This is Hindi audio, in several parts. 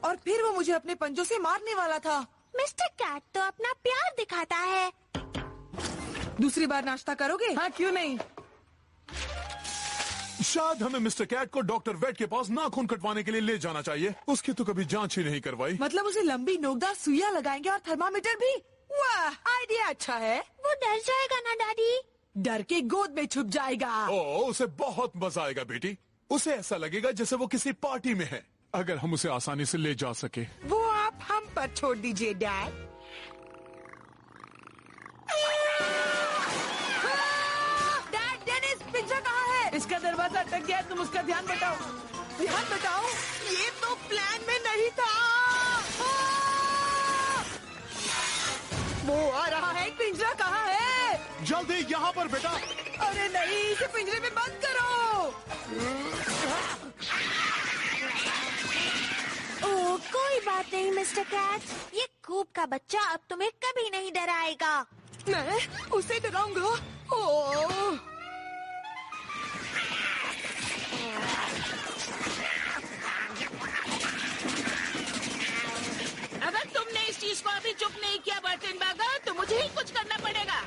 और फिर वो मुझे अपने पंजों से मारने वाला था। मिस्टर कैट तो अपना प्यार दिखाता है। दूसरी बार नाश्ता करोगे? हाँ, क्यों नहीं। शायद हमें मिस्टर कैट को डॉक्टर वेट के पास नाखून कटवाने के लिए ले जाना चाहिए। उसकी तो कभी जांच ही नहीं करवाई। मतलब उसे लंबी नोकदार सुइयां लगाएंगे और थर्मामीटर भी। वाह, आइडिया अच्छा है। वो डर जाएगा ना डैडी? डर के गोद में छुप जाएगा। ओह, उसे बहुत मजा आएगा बेटी। उसे ऐसा लगेगा जैसे वो किसी पार्टी में है, अगर हम उसे आसानी से ले जा सके। वो आप हम पर छोड़ दीजिए डैड। डैड, डेनिस, पिज्जा कहाँ है? इसका दरवाजा अटक गया है, तुम उसका ध्यान बटाओ। ध्यान बताओ, ये तो प्लान में नहीं था। वो आ रहा है। पिंजरा कहाँ है? जल्दी यहाँ पर बेटा। अरे नहीं, इसे पिंजरे में बंद करो। ओह, कोई बात नहीं मिस्टर कैट। ये कूप का बच्चा अब तुम्हें कभी नहीं डराएगा। मैं उसे डराऊंगा? ओह, अगर तुमने इस चीज को अभी चुप नहीं किया बर्टनबर्गर, तो मुझे ही कुछ करना पड़ेगा।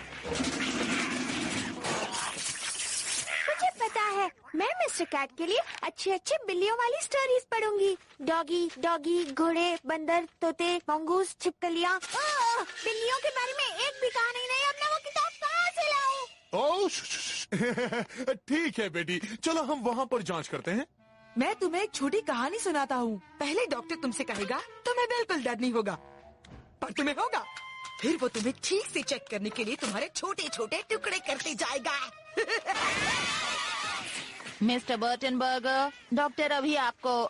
मुझे पता है, मैं मिस्टर कैट के लिए अच्छी अच्छी बिल्लियों वाली स्टोरीज पढ़ूंगी। डॉगी, डॉगी, घोड़े, बंदर, तोते, मंगूस, छिपकलियाँ। बिल्लियों के बारे में एक भी कहानी नहीं। अब मैं वो किताब कहाँ से लाऊं? ओह, ठीक है बेटी, चलो हम वहाँ पर जांच करते हैं। मैं तुम्हें एक छोटी कहानी सुनाता हूँ। पहले डॉक्टर तुमसे कहेगा तुम्हें बिल्कुल डर नहीं होगा, पर तुम्हें होगा। फिर वो तुम्हें ठीक से चेक करने के लिए तुम्हारे छोटे छोटे टुकड़े करते जाएगा। मिस्टर बर्टनबर्गर, डॉक्टर अभी आपको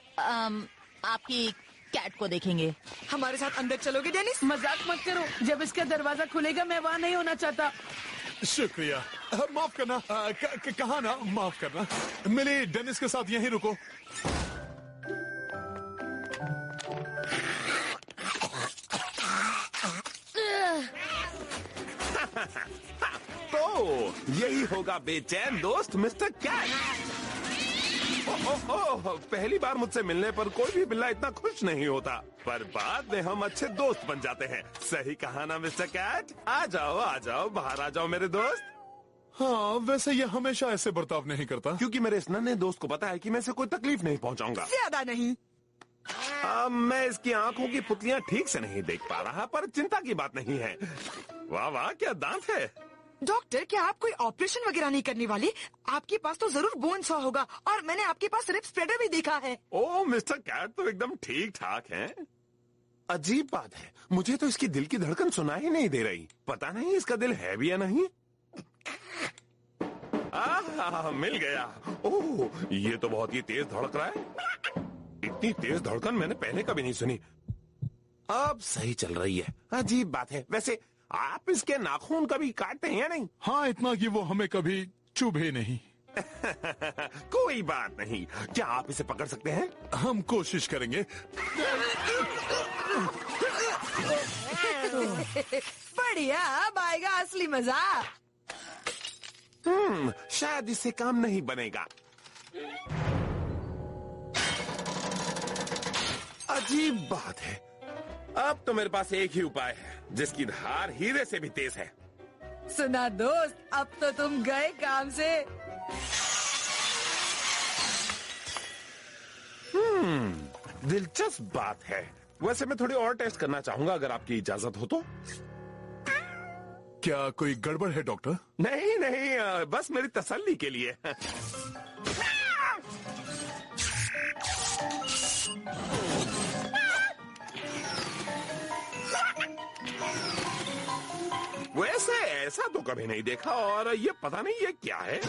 आपकी कैट को देखेंगे। हमारे साथ अंदर चलोगे डेनिस? मजाक मत करो, जब इसका दरवाजा खुलेगा मैं वहाँ नहीं होना चाहता। शुक्रिया। माफ करना। कहा ना, माफ करना। मिली, डेनिस के साथ यहीं रुको। तो यही होगा बेचैन दोस्त मिस्टर कैट। ओह, पहली बार मुझसे मिलने पर कोई भी बिल्ला इतना खुश नहीं होता, पर बाद में हम अच्छे दोस्त बन जाते हैं। सही कहा ना मिस्टर कैट? आ जाओ, बाहर आ जाओ मेरे दोस्त। हाँ, वैसे ये हमेशा ऐसे बर्ताव नहीं करता। क्योंकि मेरे इस नन्हे दोस्त को पता है कि मैं इसे कोई तकलीफ नहीं पहुंचाऊंगा। ज्यादा नहीं। मैं इसकी आंखों की पुतलियां ठीक से नहीं देख पा रहा, पर चिंता की बात नहीं है। वाह वाह, क्या दांत है। डॉक्टर, क्या आप कोई ऑपरेशन वगैरह नहीं करने वाले? आपके पास तो जरूर बोन सॉ होगा, और मैंने आपके पास रिप स्प्रेडर भी देखा है। ओह, मिस्टर कैट तो एकदम ठीक ठाक है। अजीब बात है, मुझे तो इसकी दिल की धड़कन सुनाई नहीं दे रही। पता नहीं इसका दिल है भी या नहीं। मिल गया। ओह, ये तो बहुत ही तेज धड़क रहा है। इतनी तेज धड़कन मैंने पहले कभी नहीं सुनी। अब सही चल रही है। अजीब बात है। वैसे आप इसके नाखून कभी काटते हैं या नहीं? हाँ, इतना कि वो हमें कभी चुभे नहीं। कोई बात नहीं। क्या आप इसे पकड़ सकते हैं? हम कोशिश करेंगे। बढ़िया, अब आएगा असली मजा। शायद इससे काम नहीं बनेगा। अजीब बात है। अब तो मेरे पास एक ही उपाय है, जिसकी धार हीरे से भी तेज है। सुना दोस्त, अब तो तुम गए काम से। दिलचस्प बात है। वैसे मैं थोड़ी और टेस्ट करना चाहूंगा, अगर आपकी इजाजत हो तो। क्या कोई गड़बड़ है डॉक्टर? नहीं, बस मेरी तसल्ली के लिए। वैसे ऐसा तो कभी नहीं देखा, और ये पता नहीं ये क्या है।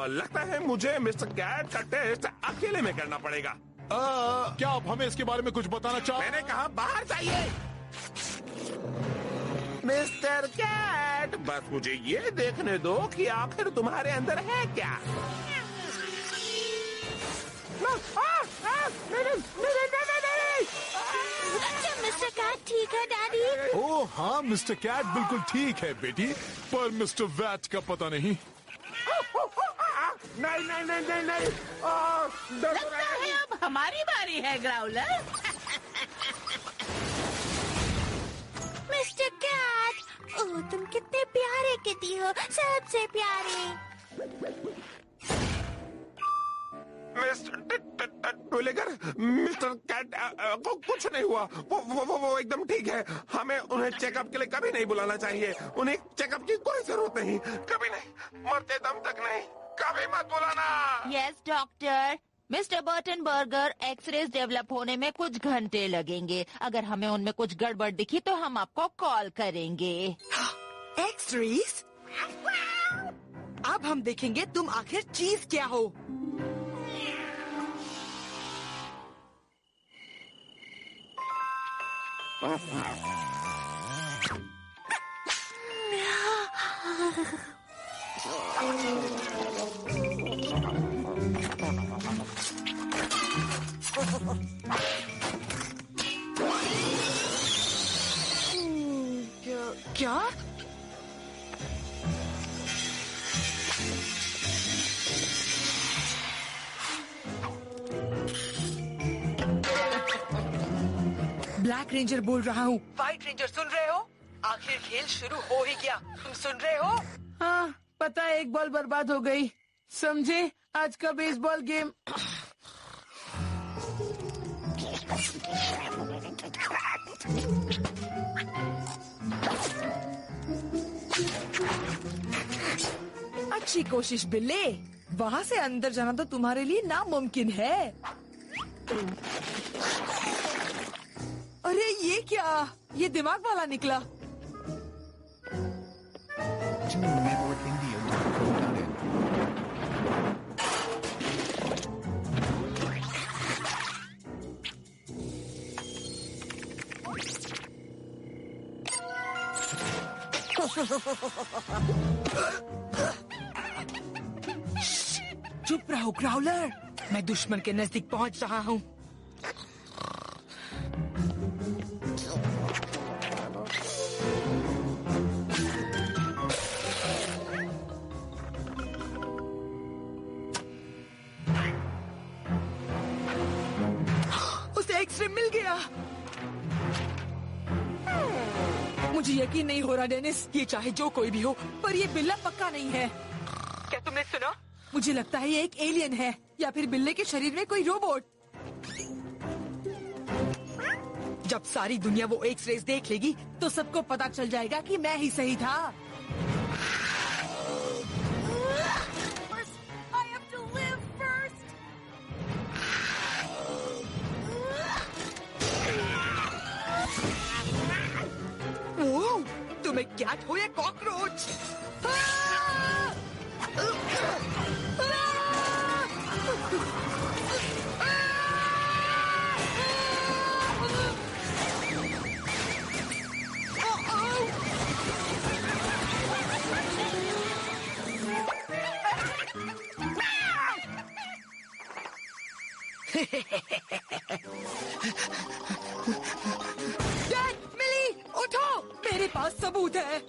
लगता है मुझे मिस्टर कैट का टेस्ट अकेले में करना पड़ेगा। क्या आप हमें इसके बारे में कुछ बताना मैंने कहा बाहर जाइए। मिस्टर कैट, बस मुझे ये देखने दो कि आखिर तुम्हारे अंदर है क्या। अच्छा मिस्टर कैट ठीक है डैडी? ओह हाँ, मिस्टर कैट बिल्कुल ठीक है बेटी, पर मिस्टर वैट का पता नहीं। नहीं नहीं नहीं नहीं नहीं दर्द हो लगता रहा है अब हमारी बारी है ग्राउलर। मिस्टर कैट, ओह तुम कितने प्यारे किटी हो, सबसे प्यारे। मिस्टर कैट को कुछ नहीं हुआ। वो एकदम ठीक है। हमें उन्हें चेकअप के लिए कभी नहीं बुलाना चाहिए। उन्हें चेकअप की कोई जरूरत नहीं, कभी नहीं, मरते दम तक नहीं, कभी मत बुलाना। Yes doctor. Mister Burtonberger, X-rays develop होने में कुछ घंटे लगेंगे। अगर हमें उनमें कुछ गड़बड़ दिखी तो हम आपको कॉल करेंगे। एक्स-रेज? अब हम देखेंगे तुम आखिर चीज क्या हो। क्या? ब्लैक रेंजर बोल रहा हूँ। व्हाइट रेंजर सुन रहे हो? आखिर खेल शुरू हो ही गया, तुम सुन रहे हो? हाँ, पता है, एक बॉल बर्बाद हो गई। समझे, आज का बेसबॉल गेम। अच्छी कोशिश बिल्ले। वहाँ से अंदर जाना तो तुम्हारे लिए नामुमकिन है। अरे ये क्या? ये दिमाग वाला निकला। चुप रहो ग्राउलर, मैं दुश्मन के नजदीक पहुंच रहा हूँ। उसे एक्स-रे मिल गया। मुझे यकीन नहीं हो रहा डेनिस, ये चाहे जो कोई भी हो, पर ये बिल्ला पक्का नहीं है। क्या तुमने सुना? मुझे लगता है ये एक एलियन है, या फिर बिल्ले के शरीर में कोई रोबोट। जब सारी दुनिया वो एक्स-रेज देख लेगी, तो सबको पता चल जाएगा कि मैं ही सही था। ओह, तुम एक कैट हो या कॉकरोच? डैड, मिली, उठो, मेरे पास सबूत है।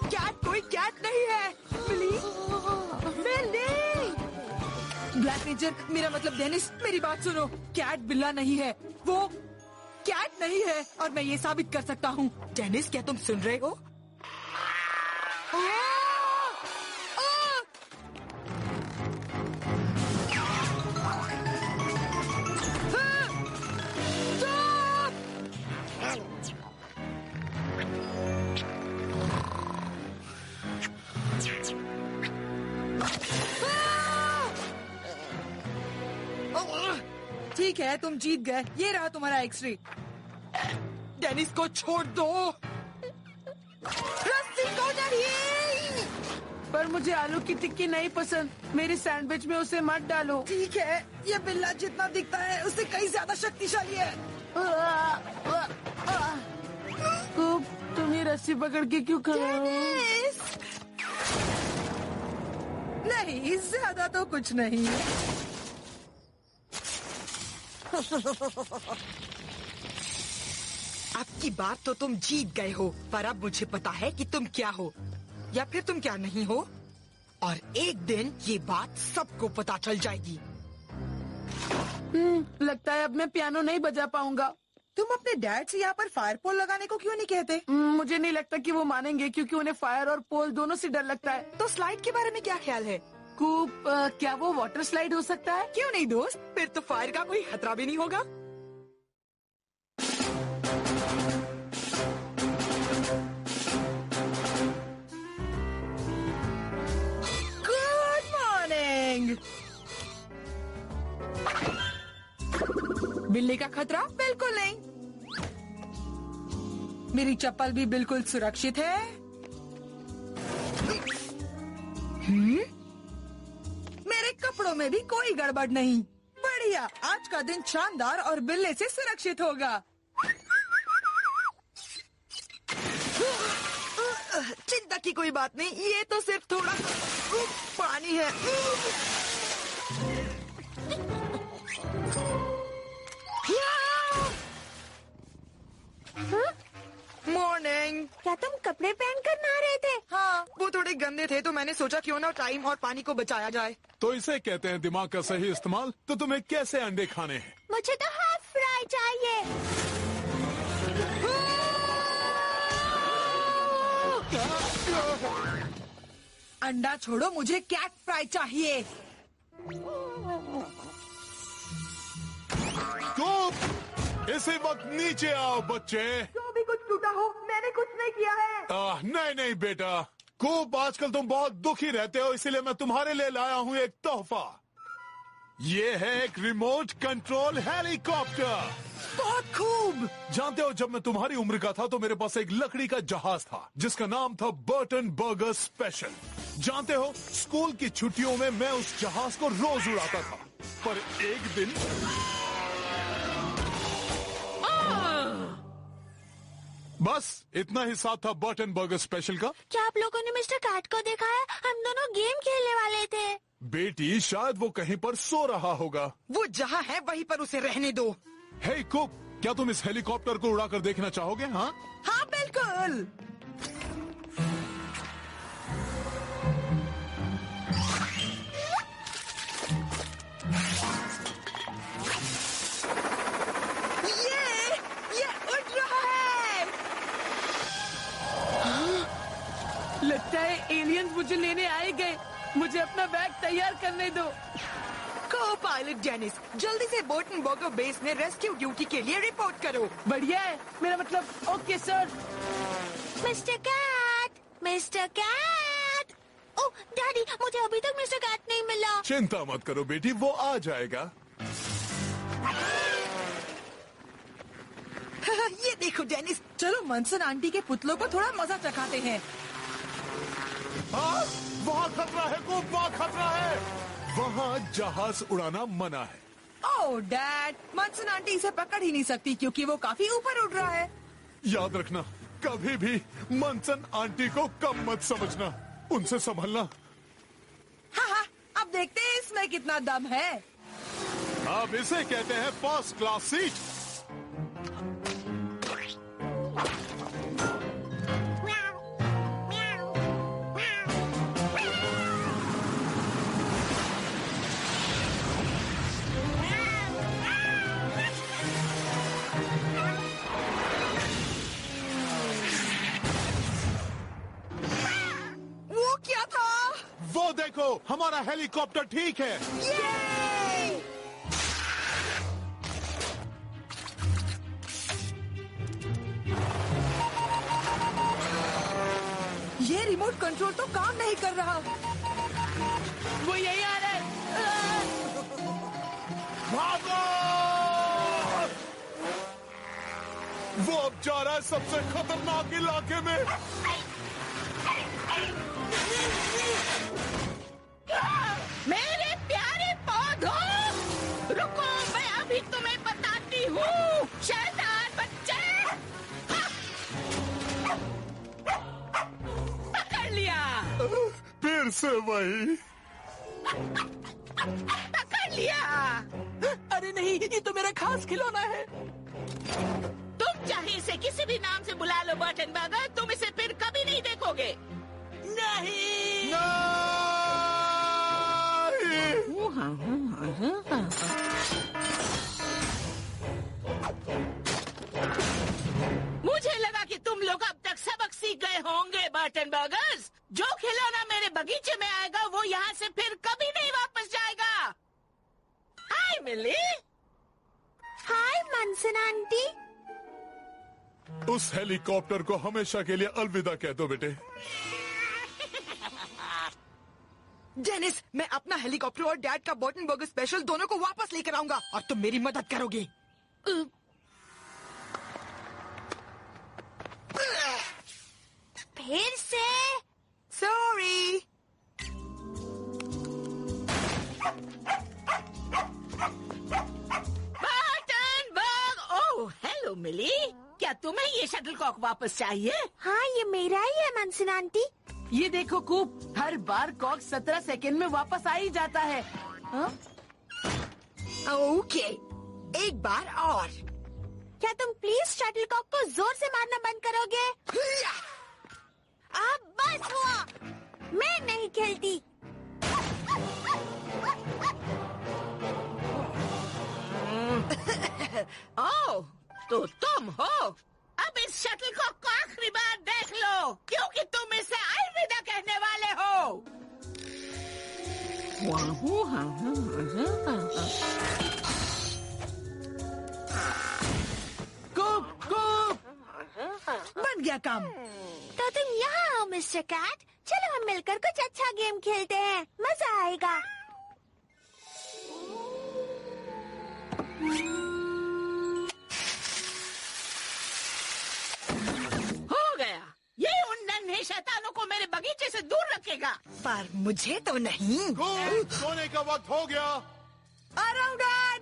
कैट कोई कैट नहीं है। मिली, ब्लैक रेंजर, मेरा मतलब डेनिस, मेरी बात सुनो। कैट बिल्ला नहीं है, वो कैट नहीं है, और मैं ये साबित कर सकता हूँ। डेनिस, क्या तुम सुन रहे हो? ठीक है, तुम जीत गए। ये रहा तुम्हारा एक्स-रे। डेनिस को छोड़ दो। रस्सी को नहीं। पर मुझे आलू की टिक्की नहीं पसंद। मेरे सैंडविच में उसे मत डालो। ठीक है, ये बिल्ला जितना दिखता है उससे कहीं ज्यादा शक्तिशाली है। तुम ये रस्सी पकड़ के क्यों खड़े हो? नहीं, ज्यादा तो कुछ नहीं। अब की बार तो तुम जीत गए हो, पर अब मुझे पता है कि तुम क्या हो। या फिर तुम क्या नहीं हो, और एक दिन ये बात सबको पता चल जाएगी। लगता है अब मैं पियानो नहीं बजा पाऊंगा। तुम अपने डैड से यहाँ पर फायर पोल लगाने को क्यों नहीं कहते? मुझे नहीं लगता कि वो मानेंगे, क्योंकि उन्हें फायर और पोल दोनों से डर लगता है। तो स्लाइड के बारे में क्या ख्याल है? कूप, क्या वो वाटर स्लाइड हो सकता है? क्यों नहीं दोस्त, फिर तो फायर का कोई खतरा भी नहीं होगा। Good morning. बिल्ली का खतरा बिल्कुल नहीं। मेरी चप्पल भी बिल्कुल सुरक्षित है। मेरे कपड़ों में भी कोई गड़बड़ नहीं। बढ़िया, आज का दिन शानदार और बिल्ली से सुरक्षित होगा। चिंता की कोई बात नहीं, ये तो सिर्फ थोड़ा पानी है। मॉर्निंग। क्या तुम कपड़े पहन कर नहा रहे थे? हाँ, वो थोड़े गंदे थे तो मैंने सोचा क्यों ना टाइम और पानी को बचाया जाए। तो इसे कहते हैं दिमाग का सही इस्तेमाल। तो तुम्हें कैसे अंडे खाने हैं? मुझे तो हाफ फ्राई चाहिए। अंडा छोड़ो, मुझे कैट फ्राई चाहिए। तो इसी वक्त नीचे आओ बच्चे। जो भी कुछ टूटा हो, मैंने कुछ नहीं किया है। नहीं नहीं बेटा, कूप आजकल तुम बहुत दुखी रहते हो, इसीलिए मैं तुम्हारे लिए लाया हूँ एक तोहफा। ये है एक रिमोट कंट्रोल हेलीकॉप्टर। बहुत खूब। जानते हो, जब मैं तुम्हारी उम्र का था तो मेरे पास एक लकड़ी का जहाज था जिसका नाम था बर्टन बर्गर स्पेशल। जानते हो, स्कूल की छुट्टियों में मैं उस जहाज को रोज उड़ाता था, पर एक दिन बस इतना ही साथ था बर्टन बर्गर स्पेशल का। क्या आप लोगों ने मिस्टर कैट को देखा है? हम दोनों गेम खेलने वाले थे। बेटी, शायद वो कहीं पर सो रहा होगा। वो जहाँ है वहीं पर उसे रहने दो। हे कुप, क्या तुम इस हेलीकॉप्टर को उड़ाकर देखना चाहोगे? हाँ हाँ बिल्कुल। ये उड़ रहा है। लगता है एलियंस मुझे लेने आए गए। मुझे अपना बैग तैयार करने दो। को पायलट डेनिस, जल्दी से बर्टन बर्गर बेस में रेस्क्यू ड्यूटी के लिए रिपोर्ट करो। बढ़िया है, मेरा मतलब okay sir. Mister Cat, mister Cat. Oh daddy, मुझे अभी तक मिस्टर कैट नहीं मिला। चिंता मत करो बेटी, वो आ जाएगा। ये देखो डेनिस, चलो मनसन आंटी के पुतलों को थोड़ा मजा चखाते हैं। हाँ, वहाँ खतरा है कुप, वहाँ खतरा है। वहाँ जहाज उड़ाना मना है। ओह डैड, मनसन आंटी इसे पकड़ ही नहीं सकती क्योंकि वो काफी ऊपर उड़ रहा है। याद रखना, कभी भी मनसन आंटी को कम मत समझना, उनसे संभलना। हाँ, अब देखते हैं इसमें कितना दम है। अब इसे कहते हैं फर्स्ट क्लास सीट। वो क्या था? वो देखो, हमारा हेलीकॉप्टर ठीक है। ये! ये रिमोट कंट्रोल तो काम नहीं कर रहा। वो यही आ रहा है। भागो! वो अब जा रहा है सबसे खतरनाक इलाके में। मेरे प्यारे पौधों, रुको, मैं अभी तुम्हें बताती हूँ। शैतान बच्चे, पकड़ लिया। फिर से वही। पकड़ लिया। अरे नहीं, ये तो मेरा खास खिलौना है। तुम चाहे इसे किसी भी नाम से बुला लो बर्टन बर्गर, तुम इसे फिर कभी नहीं देखोगे। नहीं। नहीं। मुझे लगा कि तुम लोग अब तक सबक सीख गए होंगे बर्टन बर्गर्स। जो खिलौना मेरे बगीचे में आएगा वो यहाँ से फिर कभी नहीं वापस जाएगा। हाय मिली। हाय मनसन आंटी। उस हेलीकॉप्टर को हमेशा के लिए अलविदा कह दो बेटे। डेनिस, मैं अपना हेलीकॉप्टर और डैड का बर्टन बर्गर स्पेशल दोनों को वापस लेकर आऊंगा और तुम मेरी मदद करोगे। फिर से सॉरी। बर्टन बर्ग। ओह हेलो मिली, क्या तुम्हें ये शटलकॉक वापस चाहिए? हाँ, ये मेरा ही है मनसन आंटी। ये देखो कूप, हर बार कॉक 17 सेकंड में वापस आ ही जाता है। हाँ? ओके, एक बार और। क्या तुम प्लीज शटलकॉक को जोर से मारना बंद करोगे? अब बस हुआ, मैं नहीं खेलती। ओह, तो तुम हो। अब इस शटलकॉक को आखिरी बार देख लो, क्योंकि तुम इसे अलविदा कहने वाले हो। कूप कूप। बन गया काम। तो तुम यहाँ आओ मिस्टर कैट, चलो हम मिलकर कुछ अच्छा गेम खेलते हैं, मजा आएगा। हो गया, ये उन नन्हे शैतानों को मेरे बगीचे से दूर रखेगा। पर मुझे तो नहीं। सोने का वक्त हो गया। Around dad.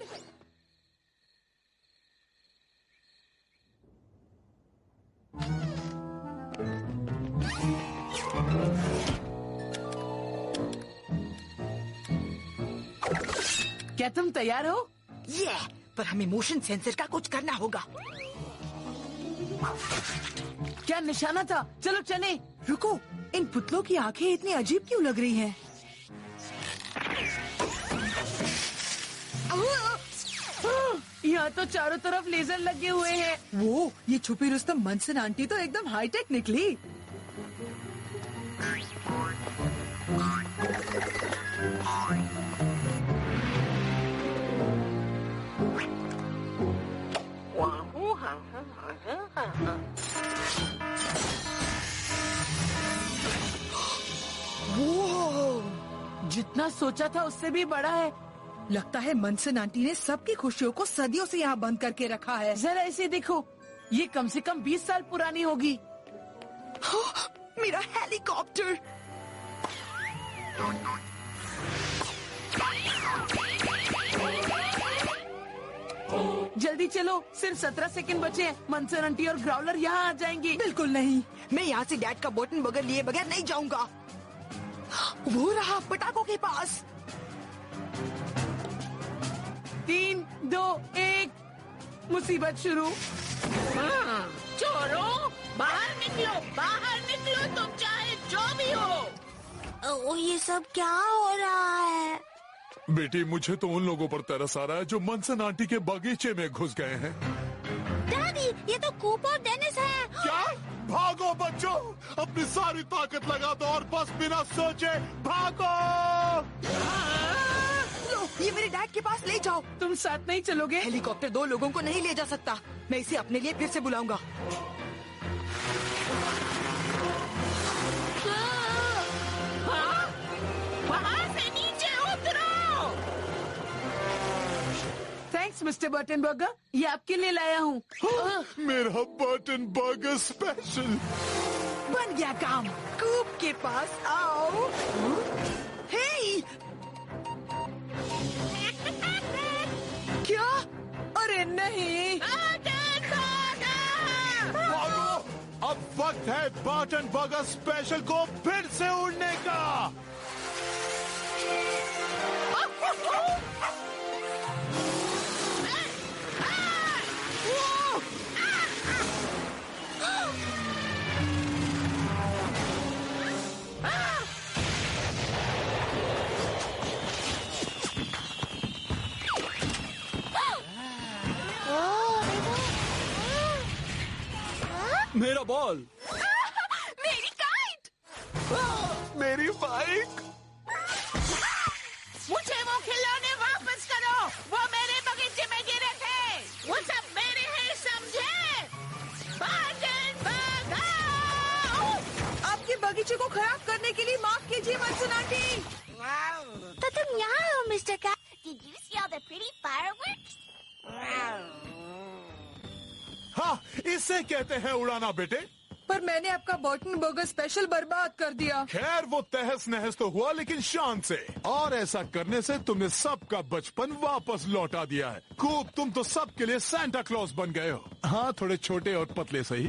क्या तुम तैयार हो? ये, पर हमें मोशन सेंसर का कुछ करना होगा। क्या निशाना था? चलो चले। रुको, इन पुतलों की आंखें इतनी अजीब क्यों लग रही हैं? यहाँ तो चारों तरफ लेजर लगे हुए हैं। वो, ये छुपी रुस्तम मनसन आंटी तो एकदम हाईटेक निकली। वो, जितना सोचा था उससे भी बड़ा है। लगता है मनसन आंटी ने सबकी खुशियों को सदियों से यहाँ बंद करके रखा है। जरा इसे देखो, ये कम से कम 20 साल पुरानी होगी। मेरा हेलीकॉप्टर। जल्दी चलो, सिर्फ 17 सेकंड बचे हैं। मनसन आंटी और ग्राउलर यहाँ आ जाएंगे। बिल्कुल नहीं, मैं यहाँ से डैड का बर्टन बर्गर लिए बगैर नहीं जाऊंगा। वो रहा पटाखों के पास। 3, 2, 1, मुसीबत शुरू। चोरों, बाहर निकलो, तुम चाहे जो भी हो। ओ, ये सब क्या हो रहा है? बेटी, मुझे तो उन लोगों पर तरस आ रहा है जो मनसन आंटी के बगीचे में घुस गए हैं। दादी, ये तो कूप और डेनिस है। क्या? भागो बच्चों, अपनी सारी ताकत लगा दो और बस बिना सोचे भागो। लो, ये मेरे डैड के पास ले जाओ। तुम साथ नहीं चलोगे? हेलीकॉप्टर 2 लोगों को नहीं ले जा सकता। मैं इसे अपने लिए फिर से बुलाऊंगा। वहाँ से नीचे उतरो। थैंक्स मिस्टर बर्टन बर्गर, ये आपके लिए लाया हूँ। मेरा बर्टन बर्गर स्पेशल। बन गया काम। कूप के पास आओ। हे! क्या? अरे नहीं। भागो, अब वक्त है बर्टन बर्गर स्पेशल को फिर से उड़ने का। मेरा बॉल। मेरी काइट। मेरी बाइक। मुझे वो खिलौने वापस करो। वो मेरे बगीचे में गिरे थे। वो सब मेरे हैं, समझे? Burton burger. आपके बगीचे को खराब करने के लिए माफ कीजिए मंसून आंटी। तो तुम यहाँ हो mister Cat. Did you see all the pretty fireworks? हाँ, इसे कहते हैं उड़ाना बेटे। पर मैंने आपका बर्टन बर्गर स्पेशल बर्बाद कर दिया। खैर वो तहस नहस तो हुआ, लेकिन शान से। और ऐसा करने से तुमने सबका बचपन वापस लौटा दिया है। खूब, तुम तो सबके लिए सांता क्लॉज बन गए हो। हाँ, थोड़े छोटे और पतले सही।